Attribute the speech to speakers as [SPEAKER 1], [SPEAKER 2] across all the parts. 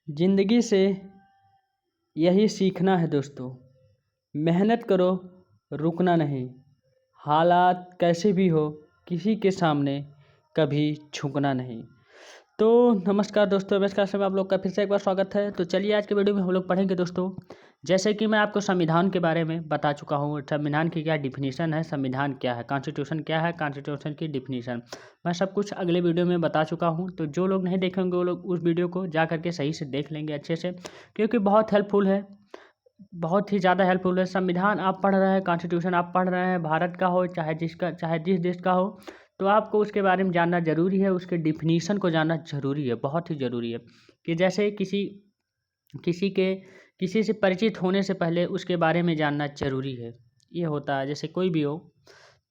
[SPEAKER 1] ज़िंदगी से यही सीखना है दोस्तों। मेहनत करो, रुकना नहीं। हालात कैसे भी हो, किसी के सामने कभी झुकना नहीं। तो नमस्कार दोस्तों, नमस्कार में आप लोग का फिर से एक बार स्वागत है। तो चलिए आज के वीडियो में हम लोग पढ़ेंगे दोस्तों। जैसे कि मैं आपको संविधान के बारे में बता चुका हूँ, संविधान की क्या डिफिनीशन है, संविधान क्या है, कॉन्स्टिट्यूशन क्या है, कॉन्स्टिट्यूशन की डिफिनीशन मैं सब कुछ अगले वीडियो में बता चुका हूँ। तो जो लोग नहीं देखेंगे वो लोग उस वीडियो को जा करके सही से देख लेंगे अच्छे से, क्योंकि बहुत हेल्पफुल है, बहुत ही ज़्यादा हेल्पफुल है। संविधान आप पढ़ रहे हैं, कॉन्स्टिट्यूशन आप पढ़ रहे हैं, भारत का हो चाहे जिस देश का हो, तो आपको उसके बारे में जानना ज़रूरी है, उसके डिफिनीशन को जानना ज़रूरी है, बहुत ही ज़रूरी है। कि जैसे किसी से परिचित होने से पहले उसके बारे में जानना ज़रूरी है, ये होता है। जैसे कोई भी हो,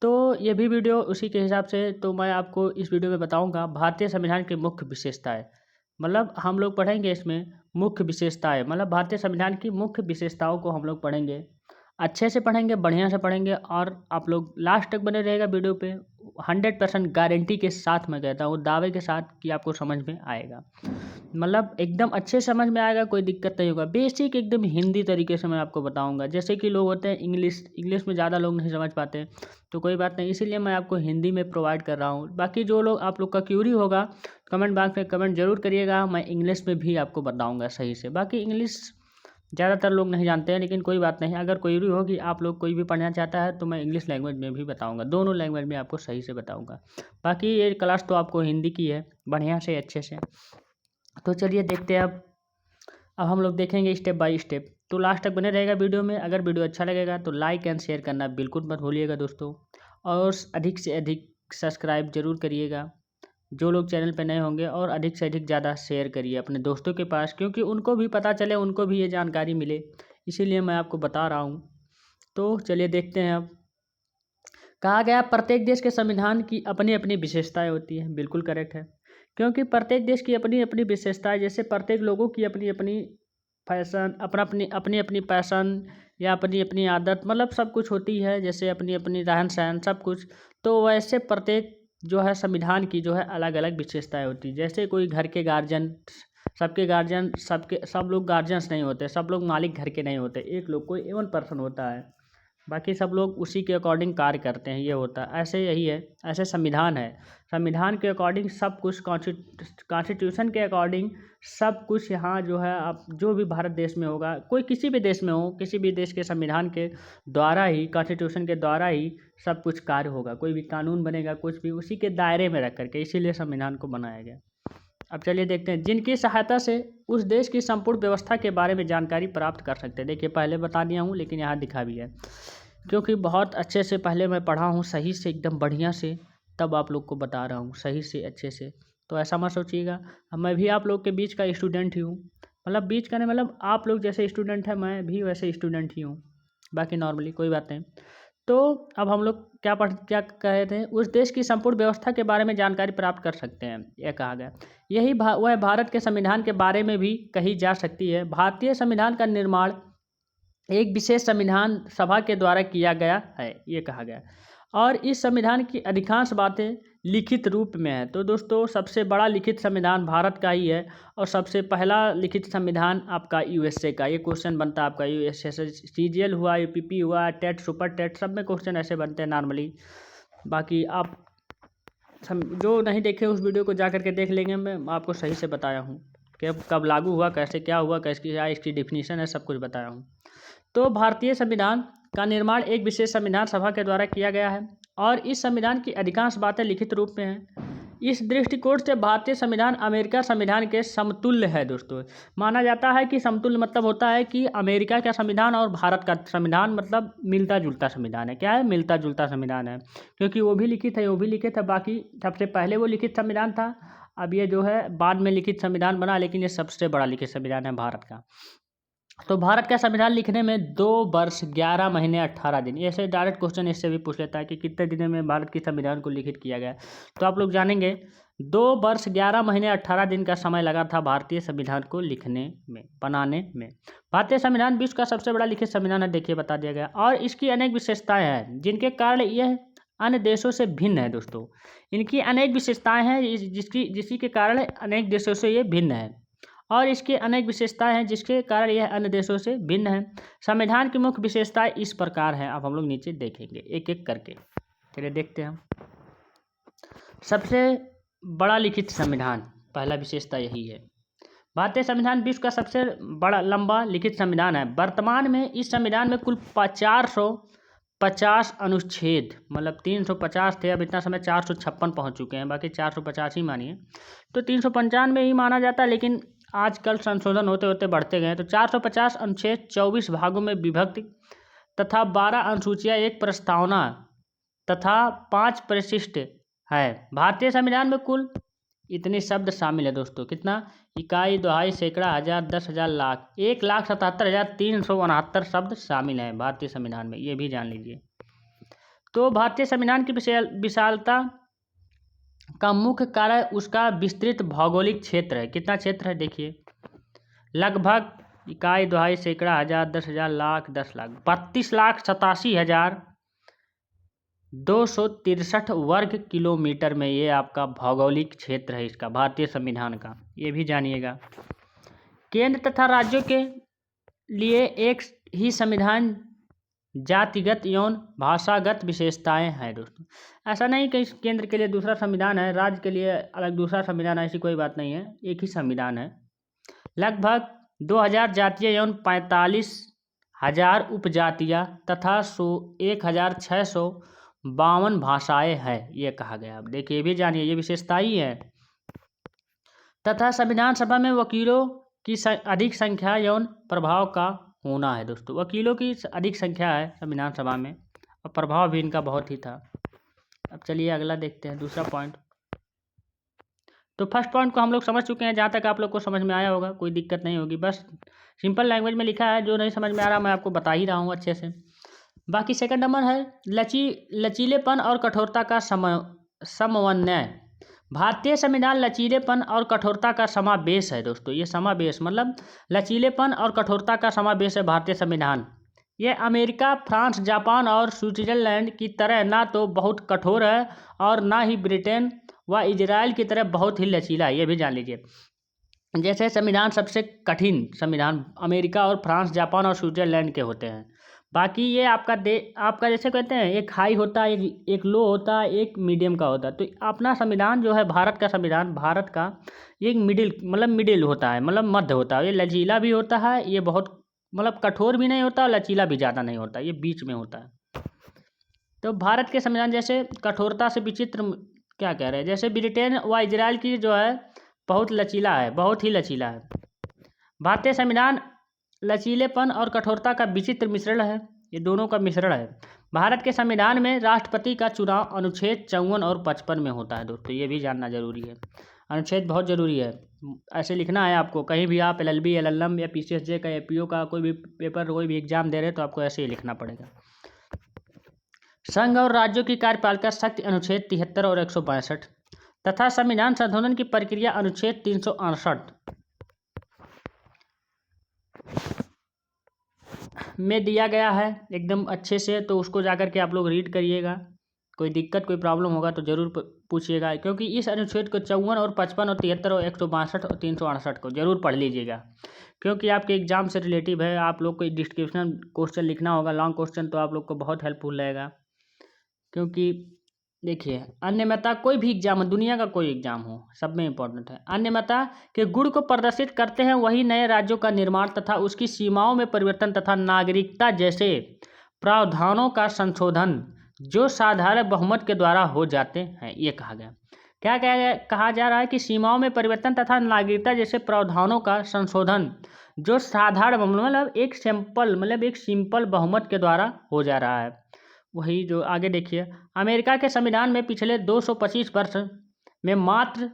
[SPEAKER 1] तो ये भी वीडियो उसी के हिसाब से, तो मैं आपको इस वीडियो में बताऊंगा भारतीय संविधान की मुख्य विशेषताएं। मतलब हम लोग पढ़ेंगे इसमें मुख्य विशेषताएं, मतलब भारतीय संविधान की मुख्य विशेषताओं को हम लोग पढ़ेंगे, अच्छे से पढ़ेंगे, बढ़िया से पढ़ेंगे। और आप लोग लास्ट तक बने रहेगा वीडियो पे, 100% गारंटी के साथ मैं कहता हूँ, दावे के साथ कि आपको समझ में आएगा। मतलब एकदम अच्छे समझ में आएगा, कोई दिक्कत नहीं होगा। बेसिक एकदम हिंदी तरीके से मैं आपको बताऊंगा। जैसे कि लोग होते हैं इंग्लिश में ज़्यादा लोग नहीं समझ पाते, तो कोई बात नहीं, इसीलिए मैं आपको हिंदी में प्रोवाइड कर रहा हूँ। बाकी जो लोग आप लोग का क्यूरी होगा, कमेंट बॉक्स में कमेंट जरूर करिएगा, मैं इंग्लिश में भी आपको बताऊँगा सही से। बाकी इंग्लिश ज़्यादातर लोग नहीं जानते हैं, लेकिन कोई बात नहीं, अगर कोई भी होगी, आप लोग कोई भी पढ़ना चाहता है तो मैं इंग्लिश लैंग्वेज में भी बताऊंगा, दोनों लैंग्वेज में आपको सही से बताऊंगा। बाकी ये क्लास तो आपको हिंदी की है, बढ़िया से अच्छे से। तो चलिए देखते हैं अब हम लोग देखेंगे स्टेप बाय स्टेप। तो लास्ट तक बने रहेगा वीडियो में। अगर वीडियो अच्छा लगेगा तो लाइक एंड शेयर करना बिल्कुल मत भूलिएगा दोस्तों, और अधिक से अधिक सब्सक्राइब जरूर करिएगा जो लोग चैनल पे नए होंगे, और अधिक से अधिक ज़्यादा शेयर करिए अपने दोस्तों के पास, क्योंकि उनको भी पता चले, उनको भी ये जानकारी मिले, इसीलिए मैं आपको बता रहा हूँ। तो चलिए देखते हैं। अब कहा गया प्रत्येक देश के संविधान की अपनी अपनी विशेषताएं होती हैं, बिल्कुल करेक्ट है, क्योंकि प्रत्येक देश की अपनी अपनी विशेषताएं, जैसे प्रत्येक लोगों की अपनी अपनी फैशन, अपनी अपनी पैशन या अपनी अपनी आदत, मतलब सब कुछ होती है, जैसे अपनी अपनी रहन सहन सब कुछ। तो वैसे प्रत्येक जो है संविधान की जो है अलग अलग विशेषताएं होती है। जैसे कोई घर के गार्जियन, सब लोग गार्जियंस नहीं होते, सब लोग मालिक घर के नहीं होते, एक लोग कोई एवन पर्सन होता है, बाकी सब लोग उसी के अकॉर्डिंग कार्य करते हैं, ये होता है। ऐसे यही है, ऐसे संविधान है, संविधान के अकॉर्डिंग सब कुछ, कॉन्स्टिट्यूशन के अकॉर्डिंग सब कुछ यहाँ जो है, आप जो भी भारत देश में होगा, कोई किसी भी देश में हो, किसी भी देश के संविधान के द्वारा ही, कॉन्स्टिट्यूशन के द्वारा ही सब कुछ कार्य होगा, कोई भी कानून बनेगा, कुछ भी उसी के दायरे में रख करके, इसीलिए संविधान को बनाया गया। अब चलिए देखते हैं, जिनकी सहायता से उस देश की संपूर्ण व्यवस्था के बारे में जानकारी प्राप्त कर सकते हैं। देखिए पहले बता दिया हूँ, लेकिन यहाँ दिखा भी है, क्योंकि बहुत अच्छे से पहले मैं पढ़ा हूँ सही से, एकदम बढ़िया से, तब आप लोग को बता रहा हूँ सही से अच्छे से। तो ऐसा मत सोचिएगा, अब मैं भी आप लोग के बीच का स्टूडेंट ही हूँ, मतलब बीच का नहीं, मतलब आप लोग जैसे स्टूडेंट है, मैं भी वैसे स्टूडेंट ही हूँ, बाकी नॉर्मली कोई बात नहीं। तो अब हम लोग क्या कह रहे थे, उस देश की संपूर्ण व्यवस्था के बारे में जानकारी प्राप्त कर सकते हैं, यह कहा गया। यही वह भारत के संविधान के बारे में भी कही जा सकती है। भारतीय संविधान का निर्माण एक विशेष संविधान सभा के द्वारा किया गया है, ये कहा गया, और इस संविधान की अधिकांश बातें लिखित रूप में है। तो दोस्तों सबसे बड़ा लिखित संविधान भारत का ही है, और सबसे पहला लिखित संविधान आपका यूएसए का। ये क्वेश्चन बनता है आपका यूएसए से, सीजीएल हुआ, यूपीपी हुआ, टेट, सुपर टेट, सब में क्वेश्चन ऐसे बनते हैं नॉर्मली। बाकी आप जो नहीं देखे उस वीडियो को जा करके देख लेंगे, मैं आपको सही से बताया हूँ कि कब लागू हुआ, कैसे क्या हुआ, कैसे क्या इसकी डिफिनीशन है, सब कुछ बताया हूँ। तो भारतीय संविधान का निर्माण एक विशेष संविधान सभा के द्वारा किया गया है, और इस संविधान की अधिकांश बातें लिखित रूप में हैं। इस दृष्टिकोण से भारतीय संविधान अमेरिका संविधान के समतुल्य है दोस्तों। माना जाता है कि समतुल्य मतलब होता है कि अमेरिका का संविधान और भारत का संविधान मतलब मिलता जुलता संविधान है। क्या है? मिलता जुलता संविधान है, क्योंकि वो भी लिखित है, वो भी लिखित है। बाकी सबसे पहले वो लिखित संविधान था, अब ये जो है बाद में लिखित संविधान बना, लेकिन ये सबसे बड़ा लिखित संविधान है भारत का। तो भारत का संविधान लिखने में 2 वर्ष 11 महीने 18 दिन, ऐसे डायरेक्ट क्वेश्चन इससे भी पूछ लेता है कि कितने दिनों में भारत की संविधान को लिखित किया गया। तो आप लोग जानेंगे 2 वर्ष 11 महीने 18 दिन का समय लगा था भारतीय संविधान को लिखने में, बनाने में। भारतीय संविधान विश्व का सबसे बड़ा लिखित संविधान है, देखिए बता दिया गया, और इसकी अनेक विशेषताएं हैं जिनके कारण यह अन्य देशों से भिन्न है दोस्तों। इनकी अनेक विशेषताएं हैं जिसी के कारण अनेक देशों से ये भिन्न है। और इसके अनेक विशेषताएं हैं जिसके कारण यह अन्य देशों से भिन्न है। संविधान की मुख्य विशेषताएं इस प्रकार हैं, अब हम लोग नीचे देखेंगे एक एक करके। चलिए देखते हैं हम। सबसे बड़ा लिखित संविधान, पहला विशेषता यही है। भारतीय संविधान विश्व का सबसे बड़ा लंबा लिखित संविधान है। वर्तमान में इस संविधान में कुल 450 अनुच्छेद, मतलब 350 थे, अब इतना समय 456 पहुंच चुके हैं, बाकी 450 ही मानिए, तो 395 ही माना जाता है, लेकिन आजकल संशोधन होते होते बढ़ते गए। तो 450 अनुच्छेद 24 भागों में विभक्त तथा 12 अनुसूचियाँ, एक प्रस्तावना तथा 5 परिशिष्ट है। भारतीय संविधान में कुल इतने शब्द शामिल है दोस्तों, कितना, इकाई, दहाई, सैकड़ा, हजार, 10,000, लाख, 1,77,369 शब्द शामिल हैं भारतीय संविधान में, ये भी जान लीजिए। तो भारतीय संविधान की विशालता का मुख्य कारण उसका विस्तृत भौगोलिक क्षेत्र है। कितना क्षेत्र है देखिए, लगभग इकाई, दहाई, सैकड़ा, हजार, 10,000, लाख, 10 लाख, 32,87,263 वर्ग किलोमीटर में ये आपका भौगोलिक क्षेत्र है इसका, भारतीय संविधान का, ये भी जानिएगा। केंद्र तथा राज्यों के लिए एक ही संविधान, जातिगत एवं भाषागत विशेषताएं हैं दोस्तों। ऐसा नहीं कि केंद्र के लिए दूसरा संविधान है, राज्य के लिए अलग दूसरा संविधान है, ऐसी कोई बात नहीं है, एक ही संविधान है। लगभग 2,000 जातीय एवं 45,000 उपजातियाँ तथा 1,652 भाषाएं हैं, ये कहा गया। अब देखिए, ये भी जानिए, ये विशेषता ही है। तथा संविधान सभा में वकीलों की अधिक संख्या एवं प्रभाव का होना है दोस्तों। वकीलों की अधिक संख्या है संविधान सभा में, और प्रभाव भी इनका बहुत ही था। अब चलिए अगला देखते हैं, दूसरा पॉइंट। तो फर्स्ट पॉइंट को हम लोग समझ चुके हैं, जहाँ तक आप लोग को समझ में आया होगा, कोई दिक्कत नहीं होगी, बस सिंपल लैंग्वेज में लिखा है, जो नहीं समझ में आ रहा मैं आपको बता ही रहा हूँ अच्छे से। बाकी सेकंड नंबर है लचीलेपन और कठोरता का समन्वय। भारतीय संविधान लचीलेपन और कठोरता का समावेश है दोस्तों। ये समावेश मतलब लचीलेपन और कठोरता का समावेश है भारतीय संविधान। ये अमेरिका, फ्रांस, जापान और स्विट्जरलैंड की तरह ना तो बहुत कठोर है और ना ही ब्रिटेन व इजराइल की तरह बहुत ही लचीला है, ये भी जान लीजिए। जैसे संविधान सबसे कठिन संविधान अमेरिका और फ्रांस, जापान और स्विट्जरलैंड के होते हैं। बाकी ये आपका जैसे कहते हैं, एक हाई होता है, एक लो होता है, एक मीडियम का होता है। तो अपना संविधान जो है, भारत का संविधान, भारत का एक मिडिल होता है, मतलब मध्य होता है। ये लचीला भी होता है, ये बहुत मतलब कठोर भी नहीं होता और लचीला भी ज़्यादा नहीं होता, ये बीच में होता है। तो भारत के संविधान जैसे कठोरता से विचित्र क्या कह रहे हैं, जैसे ब्रिटेन व इजराइल की जो है बहुत लचीला है, बहुत ही लचीला है। भारतीय संविधान लचीलेपन और कठोरता का विचित्र मिश्रण है, ये दोनों का मिश्रण है। भारत के संविधान में राष्ट्रपति का चुनाव अनुच्छेद 54 और 55 में होता है दोस्तों, ये भी जानना जरूरी है। अनुच्छेद बहुत ज़रूरी है, ऐसे लिखना है आपको। कहीं भी आप LLB, LLM या PCSJ का, APO का कोई भी पेपर, कोई भी एग्जाम दे रहे हैं तो आपको ऐसे ही लिखना पड़ेगा। संघ और राज्यों की कार्यपालिका शक्ति अनुच्छेद 73 और 162 तथा संविधान संशोधन की प्रक्रिया अनुच्छेद 368 में दिया गया है एकदम अच्छे से। तो उसको जाकर के आप लोग रीड करिएगा, कोई दिक्कत कोई प्रॉब्लम होगा तो ज़रूर पूछिएगा, क्योंकि इस अनुच्छेद को 54 और 55 और 73 और 162 और 368 को ज़रूर पढ़ लीजिएगा, क्योंकि आपके एग्जाम से रिलेटिव है। आप लोग को डिस्क्रिप्शन क्वेश्चन लिखना होगा, लॉन्ग क्वेश्चन, तो आप लोग को बहुत हेल्पफुल रहेगा। क्योंकि देखिए, अन्यमता कोई भी एग्जाम हो, दुनिया का कोई एग्जाम हो, सब में इम्पोर्टेंट है। अन्यमता के गुण को प्रदर्शित करते हैं वही नए राज्यों का निर्माण तथा उसकी सीमाओं में परिवर्तन तथा नागरिकता जैसे प्रावधानों का संशोधन जो साधारण बहुमत के द्वारा हो जाते हैं, ये कहा गया। क्या कहा जा रहा है कि सीमाओं में परिवर्तन तथा नागरिकता जैसे प्रावधानों का संशोधन जो साधारण मतलब एक सिंपल बहुमत के द्वारा हो जा रहा है। वही जो आगे देखिए, अमेरिका के संविधान में पिछले 225 वर्ष में मात्र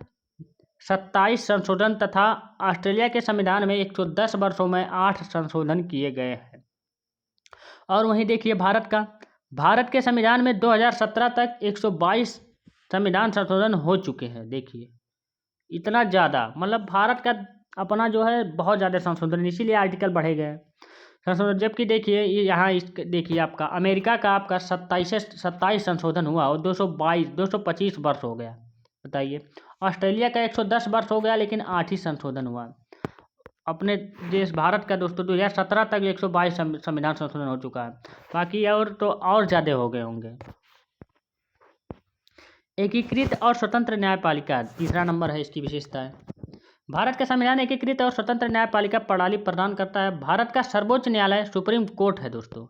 [SPEAKER 1] 27 संशोधन तथा ऑस्ट्रेलिया के संविधान में 110 वर्षों में 8 संशोधन किए गए हैं। और वहीं देखिए भारत के संविधान में 2017 तक 122 संविधान संशोधन हो चुके हैं। देखिए इतना ज़्यादा, मतलब भारत का अपना जो है बहुत ज़्यादा संशोधन, इसीलिए आर्टिकल बढ़े गए संशोधन। जबकि देखिए यहाँ देखिए आपका अमेरिका का आपका 27 संशोधन हुआ और 225 वर्ष हो गया, बताइए। ऑस्ट्रेलिया का 110 वर्ष हो गया, लेकिन 8 ही संशोधन हुआ। अपने देश भारत का दोस्तों 2017 तक 122 संविधान संशोधन हो चुका है, बाकी और तो और ज़्यादा हो गए होंगे। एकीकृत और स्वतंत्र न्यायपालिका तीसरा नंबर है इसकी विशेषता है। भारत का संविधान एकीकृत और स्वतंत्र न्यायपालिका प्रणाली प्रदान करता है। भारत का सर्वोच्च न्यायालय सुप्रीम कोर्ट है दोस्तों,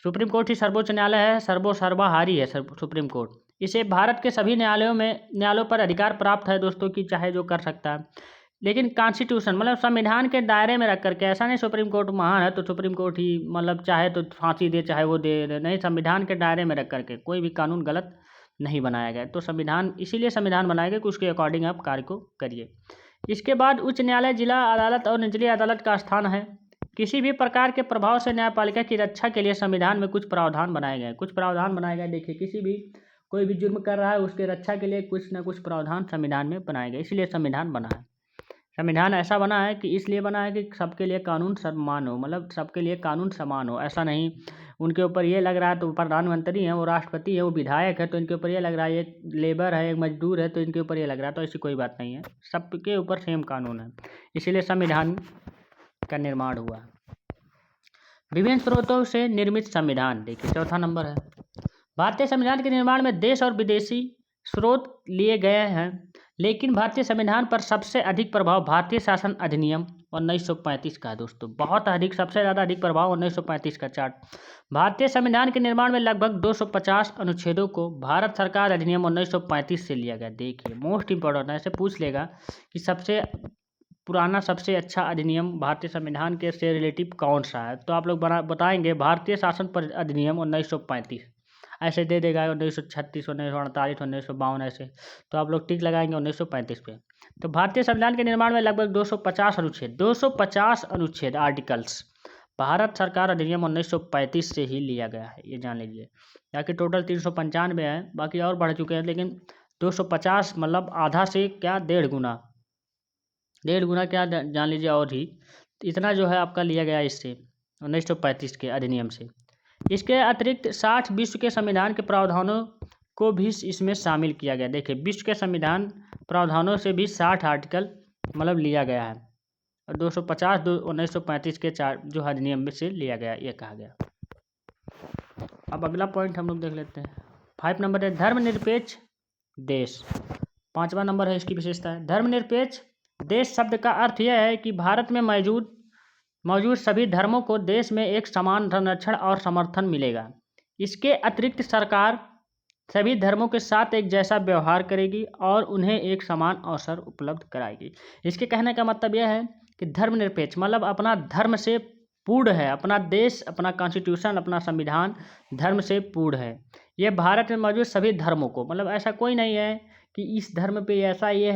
[SPEAKER 1] सुप्रीम कोर्ट ही सर्वोच्च न्यायालय है, सर्वहारी है सुप्रीम कोर्ट। इसे भारत के सभी न्यायालयों पर अधिकार प्राप्त है दोस्तों कि चाहे जो कर सकता है, लेकिन कॉन्स्टिट्यूशन मतलब संविधान के दायरे में रख करके। ऐसा नहीं सुप्रीम कोर्ट महान है तो सुप्रीम कोर्ट ही मतलब चाहे तो फांसी दे चाहे वो दे, नहीं, संविधान के दायरे में रख करके कोई भी कानून गलत नहीं बनाया गया। तो संविधान इसीलिए संविधान बनाया गया कि उसके अकॉर्डिंग आप कार्य को करिए। इसके बाद उच्च न्यायालय, जिला अदालत और निचली अदालत का स्थान है। किसी भी प्रकार के प्रभाव से न्यायपालिका की रक्षा के लिए संविधान में कुछ प्रावधान बनाए गए। देखिए, किसी भी कोई भी जुर्म कर रहा है उसके रक्षा के लिए कुछ ना कुछ प्रावधान संविधान में बनाए गए, इसलिए संविधान बना है। संविधान ऐसा बना है कि इसलिए बना है कि सबके लिए कानून समान हो, मतलब सबके लिए कानून समान हो। ऐसा नहीं उनके ऊपर ये लग रहा है तो प्रधानमंत्री हैं, वो राष्ट्रपति है, वो विधायक है तो इनके ऊपर ये लग रहा है, एक लेबर है, एक मजदूर है तो इनके ऊपर ये लग रहा है, तो ऐसी कोई बात नहीं है, सबके ऊपर सेम कानून है, इसीलिए संविधान का निर्माण हुआ। विभिन्न स्रोतों से निर्मित संविधान, देखिए चौथा नंबर है। भारतीय संविधान के निर्माण में देश और विदेशी स्रोत लिए गए हैं, लेकिन भारतीय संविधान पर सबसे अधिक प्रभाव भारतीय शासन अधिनियम 1935 का है दोस्तों। बहुत अधिक, सबसे ज़्यादा अधिक प्रभाव 1935 का। चार्ट, भारतीय संविधान के निर्माण में लगभग 250 अनुच्छेदों को भारत सरकार अधिनियम 1935 से लिया गया। देखिए मोस्ट इंपॉर्टेंट है, ऐसे पूछ लेगा कि सबसे पुराना सबसे अच्छा अधिनियम भारतीय संविधान के से रिलेटिव कौन सा है, तो आप लोग बताएंगे भारतीय शासन पर अधिनियम 1935, ऐसे दे देगा 1936, 1948, 1952 ऐसे, तो आप लोग टिक लगाएंगे 1935 पे। तो भारतीय संविधान के निर्माण में लगभग 250 अनुच्छेद आर्टिकल्स भारत सरकार अधिनियम 1935 से ही लिया गया है, ये जान लीजिए। ताकि टोटल 395 है, बाकी और बढ़ चुके हैं, लेकिन 250 मतलब आधा से क्या डेढ़ गुना क्या जान लीजिए, और ही इतना जो है आपका लिया गया इससे 1935 के अधिनियम से। इसके अतिरिक्त 60 विश्व के संविधान के प्रावधानों को भी इसमें शामिल किया गया। देखिए विश्व के संविधान प्रावधानों से भी 60 आर्टिकल मतलब लिया गया है, और 250 1935 के 4 जो अधिनियम में से लिया गया, ये कहा गया। अब अगला पॉइंट हम लोग देख लेते हैं। 5 नंबर है धर्मनिरपेक्ष देश। 5वां नंबर है इसकी विशेषता है। धर्मनिरपेक्ष देश शब्द का अर्थ यह है कि भारत में मौजूद सभी धर्मों को देश में एक समान संरक्षण और समर्थन मिलेगा। इसके अतिरिक्त सरकार सभी धर्मों के साथ एक जैसा व्यवहार करेगी और उन्हें एक समान अवसर उपलब्ध कराएगी। इसके कहने का मतलब यह है कि धर्मनिरपेक्ष मतलब अपना धर्म से पूर्ण है, अपना देश, अपना कॉन्स्टिट्यूशन, अपना संविधान धर्म से पूर्ण है। यह भारत में मौजूद सभी धर्मों को, मतलब ऐसा कोई नहीं है कि इस धर्म पे ऐसा ये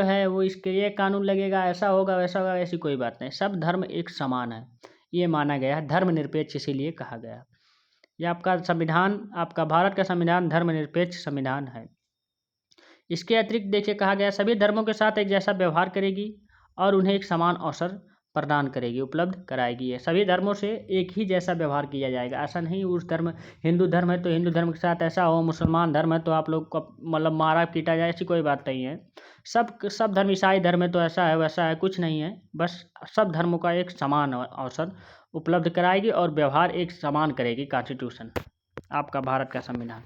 [SPEAKER 1] है वो इसके ये कानून लगेगा, ऐसा होगा वैसा होगा, ऐसी कोई बात नहीं। सब धर्म एक समान है, ये माना गया है। धर्मनिरपेक्ष इसीलिए कहा गया। ये आपका संविधान, आपका भारत का संविधान धर्मनिरपेक्ष संविधान है। इसके अतिरिक्त देखिए कहा गया सभी धर्मों के साथ एक जैसा व्यवहार करेगी और उन्हें एक समान अवसर प्रदान करेगी, उपलब्ध कराएगी। ये सभी धर्मों से एक ही जैसा व्यवहार किया जाएगा। ऐसा नहीं उस धर्म, हिंदू धर्म है तो हिंदू धर्म के साथ ऐसा हो, मुसलमान धर्म है तो आप लोग को मतलब मारा पीटा जाए, ऐसी कोई बात नहीं है। सब धर्म, ईसाई धर्म है तो ऐसा है वैसा है, कुछ नहीं है। बस सब धर्मों का एक समान अवसर उपलब्ध कराएगी और व्यवहार एक समान करेगी कॉन्स्टिट्यूशन, आपका भारत का संविधान।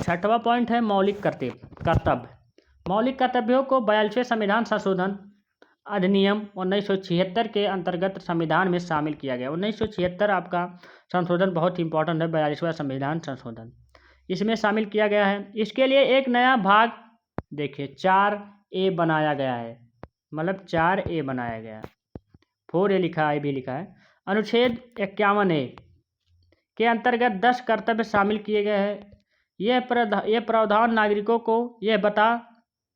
[SPEAKER 1] 6वां पॉइंट है मौलिक कर्तव्य। मौलिक कर्तव्यों को 42वें संविधान संशोधन अधिनियम 1976 के अंतर्गत संविधान में शामिल किया गया। 1976 आपका संशोधन बहुत इंपॉर्टेंट है, 42वां संविधान संशोधन इसमें शामिल किया गया है। इसके लिए एक नया भाग देखिए 4A बनाया गया है, मतलब 4A बनाया गया, 4A लिखा है, भी लिखा है। अनुच्छेद 51A के अंतर्गत 10 कर्तव्य शामिल किए गए हैं। यह प्रावधान नागरिकों को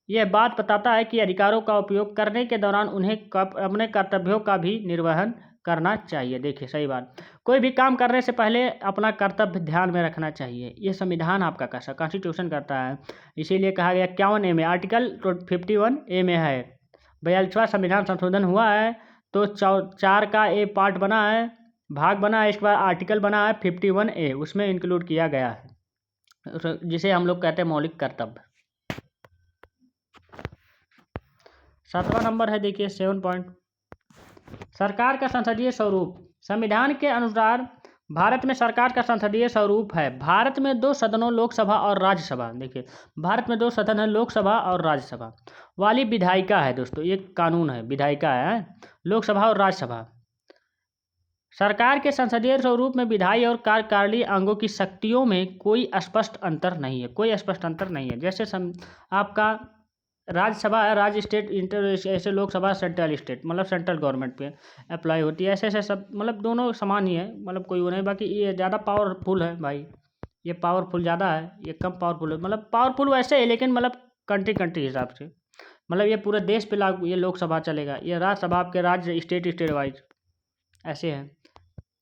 [SPEAKER 1] यह बात बताता है कि अधिकारों का उपयोग करने के दौरान उन्हें अपने कर्तव्यों का भी निर्वहन करना चाहिए। देखिए सही बात, कोई भी काम करने से पहले अपना कर्तव्य ध्यान में रखना चाहिए। ये संविधान आपका कैसा कॉन्स्टिट्यूशन करता है, इसीलिए कहा गया 51A में, आर्टिकल 51A में है। 42वां संविधान संशोधन हुआ है तो 4 का A पार्ट बना है, भाग बना है, इसके बाद आर्टिकल बना है 51A, उसमें इंक्लूड किया गया है, जिसे हम लोग कहते हैं मौलिक कर्तव्य। 7वां नंबर है, देखिए 7 पॉइंट, सरकार का संसदीय स्वरूप। संविधान के अनुसार भारत में सरकार का संसदीय स्वरूप है। भारत में 2 सदनों, लोकसभा और राज्यसभा, देखिए भारत में 2 सदन है, लोकसभा और राज्यसभा वाली विधायिका है दोस्तों, ये कानून है, विधायिका है, लोकसभा और राज्यसभा। सरकार के संसदीय स्वरूप में विधायी और कार्यकारिणी अंगों की शक्तियों में कोई स्पष्ट अंतर नहीं है, कोई स्पष्ट अंतर नहीं है। जैसे आपका राज्यसभा है, राज्य स्टेट, इंटर, ऐसे लोकसभा सेंट्रल स्टेट, मतलब सेंट्रल गवर्नमेंट पे अप्लाई होती है, ऐसे ऐसे सब, मतलब दोनों समान ही है, मतलब कोई वो नहीं। बाकी ये ज़्यादा पावरफुल है भाई, ये पावरफुल ज़्यादा है, ये कम पावरफुल है, मतलब पावरफुल वैसे है लेकिन मतलब कंट्री हिसाब से, मतलब ये पूरे देश पे लागू, ये लोकसभा चलेगा, ये राज्यसभा आपके राज्य स्टेट वाइज ऐसे है।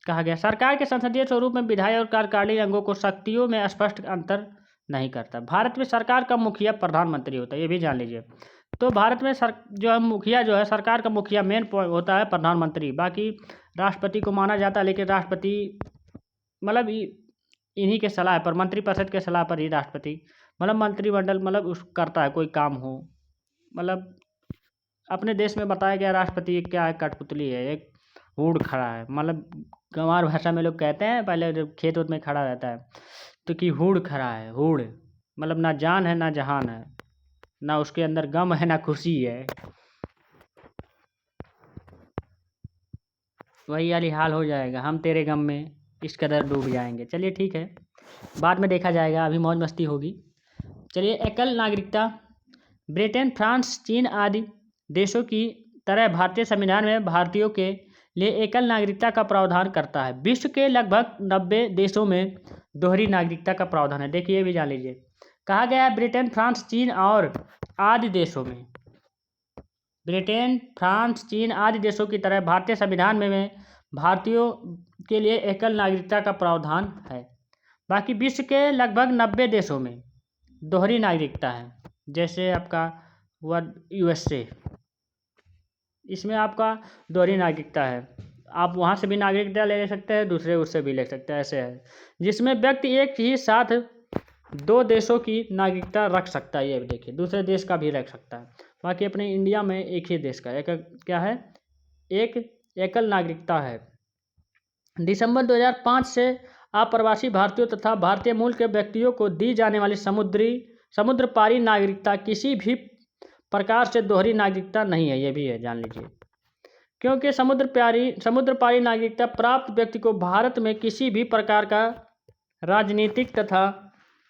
[SPEAKER 1] कहा गया सरकार के संसदीय स्वरूप में विधायी और कार्यकारिणी अंगों को शक्तियों में स्पष्ट अंतर नहीं करता। भारत में सरकार का मुखिया प्रधानमंत्री होता है, ये भी जान लीजिए। तो भारत में जो है मुखिया, जो है सरकार का मुखिया मेन होता है प्रधानमंत्री, बाकी राष्ट्रपति को माना जाता है, लेकिन राष्ट्रपति मतलब इन्हीं के सलाह पर, मंत्रिपरिषद के सलाह पर ही राष्ट्रपति, मतलब मंत्रिमंडल, मतलब उस करता है कोई काम हो, मतलब अपने देश में बताया गया राष्ट्रपति क्या है, कठपुतली है, एक हूड़ खड़ा है, मतलब गंवार भाषा में लोग कहते हैं, पहले जब खेत उत में खड़ा रहता है तो कि हूड़ खड़ा है, हूड़ मतलब ना जान है ना जहान है, ना उसके अंदर गम है ना खुशी है, वही वाली हाल हो जाएगा, हम तेरे गम में इस कदर डूब जाएंगे। चलिए ठीक है, बाद में देखा जाएगा, अभी मौज मस्ती होगी। चलिए, एकल नागरिकता। ब्रिटेन, फ्रांस, चीन आदि देशों की तरह भारतीय संविधान में भारतीयों के लिए एकल नागरिकता का प्रावधान करता है। विश्व के लगभग 90 देशों में दोहरी नागरिकता का प्रावधान है, देखिए ये भी जान लीजिए। कहा गया है ब्रिटेन, फ्रांस, चीन और आदि देशों में, ब्रिटेन, फ्रांस, चीन आदि देशों की तरह भारतीय संविधान में भारतीयों के लिए एकल नागरिकता का प्रावधान है। बाकी विश्व के लगभग 90 देशों में दोहरी नागरिकता है, जैसे आपका हुआ USA, इसमें आपका दोहरी नागरिकता है, आप वहाँ से भी नागरिकता ले सकते हैं, दूसरे उससे भी ले सकते हैं, ऐसे है, जिसमें व्यक्ति एक ही साथ 2 देशों की नागरिकता रख सकता है, ये देखिए दूसरे देश का भी रख सकता है। बाकी अपने इंडिया में एक ही देश का, एक क्या है, एक एकल नागरिकता है। दिसंबर 2005 से अप्रवासी भारतीयों तथा भारतीय मूल के व्यक्तियों को दी जाने वाली समुद्र पारी नागरिकता किसी भी प्रकार से दोहरी नागरिकता नहीं है, ये भी है, जान लीजिए। क्योंकि समुद्र पारी नागरिकता प्राप्त व्यक्ति को भारत में किसी भी प्रकार का राजनीतिक तथा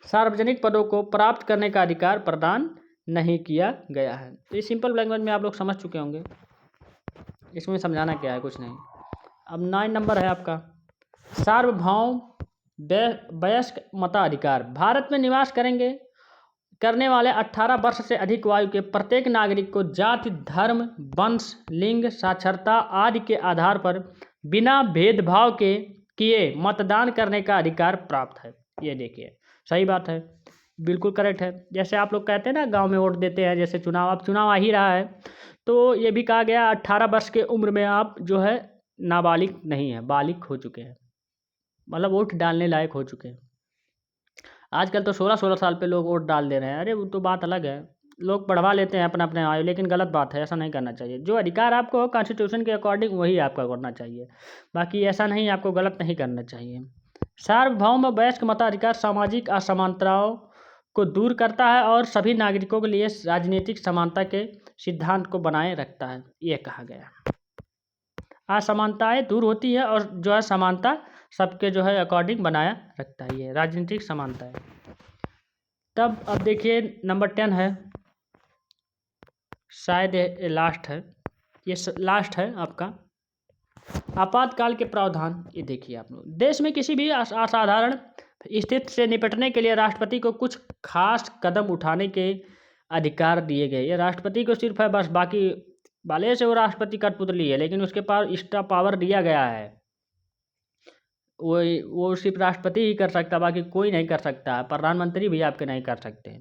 [SPEAKER 1] सार्वजनिक पदों को प्राप्त करने का अधिकार प्रदान नहीं किया गया है। तो ये सिंपल लैंग्वेज में आप लोग समझ चुके होंगे, इसमें समझाना क्या है, कुछ नहीं। अब 9 नंबर है आपका, सार्वभौम वयस्क मताधिकार। भारत में निवास करने वाले 18 वर्ष से अधिक आयु के प्रत्येक नागरिक को जाति, धर्म, वंश, लिंग, साक्षरता आदि के आधार पर बिना भेदभाव के किए मतदान करने का अधिकार प्राप्त है। ये देखिए सही बात है, बिल्कुल करेक्ट है। जैसे आप लोग कहते हैं ना गांव में वोट देते हैं, जैसे अब चुनाव आ ही रहा है, तो ये भी कहा गया 18 वर्ष के उम्र में आप जो है नाबालिग नहीं है, बालिग हो चुके हैं, मतलब वोट डालने लायक हो चुके हैं। आजकल तो 16-16 साल पे लोग वोट डाल दे रहे हैं, अरे वो तो बात अलग है, लोग बढ़वा लेते हैं अपने आयु, लेकिन गलत बात है, ऐसा नहीं करना चाहिए। जो अधिकार आपको कॉन्स्टिट्यूशन के अकॉर्डिंग वही आपका करना चाहिए, बाकी ऐसा नहीं, आपको गलत नहीं करना चाहिए। सार्वभौम वयस्क मताधिकार सामाजिक असमानताओं को दूर करता है और सभी नागरिकों के लिए राजनीतिक समानता के सिद्धांत को बनाए रखता है, ये कहा गया। असमानताएं दूर होती है और जो है समानता सबके जो है अकॉर्डिंग बनाया रखता है, ये राजनीतिक समानता है। तब अब देखिए नंबर 10 है, शायद ये लास्ट है, ये लास्ट है आपका, आपातकाल के प्रावधान। ये देखिए आप लोग, देश में किसी भी असाधारण स्थिति से निपटने के लिए राष्ट्रपति को कुछ खास कदम उठाने के अधिकार दिए गए। ये राष्ट्रपति को सिर्फ है बस, बाकी भले से वो राष्ट्रपति कठपुतली है, लेकिन उसके पास एक्स्ट्रा पावर दिया गया है, वो सिर्फ राष्ट्रपति ही कर सकता, बाकी कोई नहीं कर सकता, प्रधानमंत्री भी आपके नहीं कर सकते।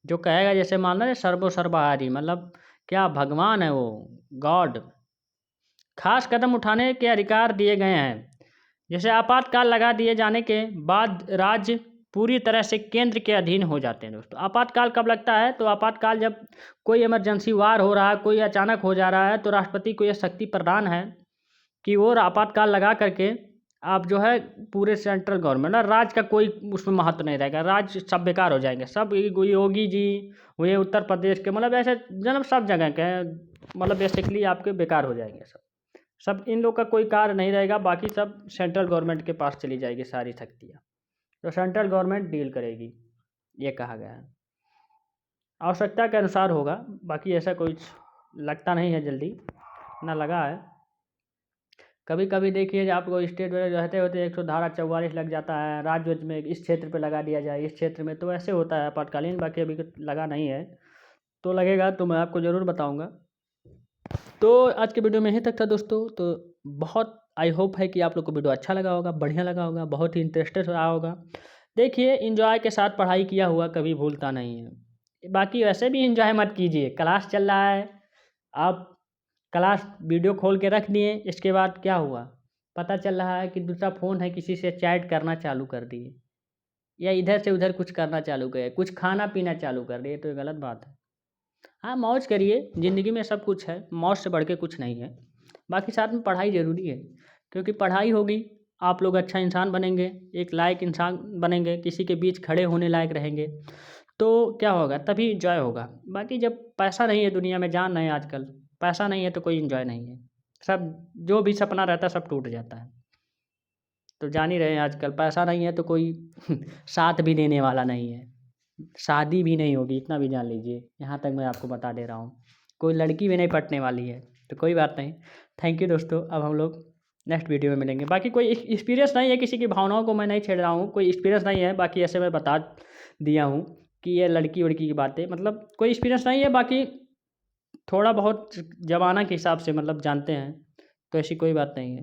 [SPEAKER 1] जो कहेगा, जैसे मान लो सर्वहारी, मतलब क्या भगवान है वो, गॉड। खास कदम उठाने के अधिकार दिए गए हैं, जैसे आपातकाल लगा दिए जाने के बाद राज्य पूरी तरह से केंद्र के अधीन हो जाते हैं दोस्तों। आपातकाल कब लगता है? तो आपातकाल जब कोई इमरजेंसी वार हो रहा है, कोई अचानक हो जा रहा है, तो राष्ट्रपति को यह शक्ति प्रदान है कि वो आपातकाल लगा करके आप जो है पूरे सेंट्रल गवर्नमेंट और राज्य का कोई उसमें महत्व नहीं रहेगा, राज्य सब बेकार हो जाएंगे, सब योगी जी, ये उत्तर प्रदेश के, मतलब ऐसे मतलब सब जगह के, मतलब बेसिकली आपके बेकार हो जाएंगे सब सब इन लोग का कोई कार्य नहीं रहेगा, बाकी सब सेंट्रल गवर्नमेंट के पास चली जाएगी सारी शक्तियाँ, तो सेंट्रल गवर्नमेंट डील करेगी, ये कहा गया है। आवश्यकता के अनुसार होगा, बाकी ऐसा कुछ लगता नहीं है जल्दी, ना लगा है। कभी कभी देखिए आपको स्टेट में रहते होते 144 लग जाता है, राज्य में इस क्षेत्र पे लगा दिया जाए, इस क्षेत्र में, तो ऐसे होता है आपातकालीन, बाकी अभी लगा नहीं है, तो लगेगा तो मैं आपको ज़रूर बताऊंगा। तो आज के वीडियो में यहीं तक था दोस्तों। तो बहुत आई होप है कि आप लोग को वीडियो अच्छा लगा होगा, बढ़िया लगा होगा, बहुत ही इंटरेस्टेड रहा होगा। देखिए इंजॉय के साथ पढ़ाई किया हुआ कभी भूलता नहीं है। बाकी वैसे भी इंजॉय मत कीजिए, क्लास चल रहा है, आप क्लास वीडियो खोल के रख दिए, इसके बाद क्या हुआ पता चल रहा है कि दूसरा फ़ोन है, किसी से चैट करना चालू कर दिए, या इधर से उधर कुछ करना चालू करे, कुछ खाना पीना चालू कर दिए, तो ये गलत बात है। हाँ मौज करिए, ज़िंदगी में सब कुछ है, मौज से बढ़ के कुछ नहीं है। बाकी साथ में पढ़ाई ज़रूरी है, क्योंकि पढ़ाई होगी आप लोग अच्छा इंसान बनेंगे, एक लायक इंसान बनेंगे, किसी के बीच खड़े होने लायक रहेंगे, तो क्या होगा, तभी इंजॉय होगा। बाकी जब पैसा नहीं है दुनिया में, जान नहीं आजकल पैसा नहीं है तो कोई इंजॉय नहीं है, सब जो भी सपना रहता है सब टूट जाता है। तो जान ही रहे हैं आजकल पैसा नहीं है तो कोई साथ भी देने वाला नहीं है, शादी भी नहीं होगी, इतना भी जान लीजिए, यहाँ तक मैं आपको बता दे रहा हूँ, कोई लड़की भी नहीं पटने वाली है। तो कोई बात नहीं, थैंक यू दोस्तों, अब हम लोग नेक्स्ट वीडियो में मिलेंगे। बाकी कोई एक्सपीरियंस नहीं है, किसी की भावनाओं को मैं नहीं छेड़ रहा हूँ, कोई एक्सपीरियंस नहीं है, बाकी ऐसे मैं बता दिया हूँ कि ये लड़की वड़की की बातें, मतलब कोई एक्सपीरियंस नहीं है, बाकी थोड़ा बहुत ज़माना के हिसाब से मतलब जानते हैं, तो ऐसी कोई बात नहीं है।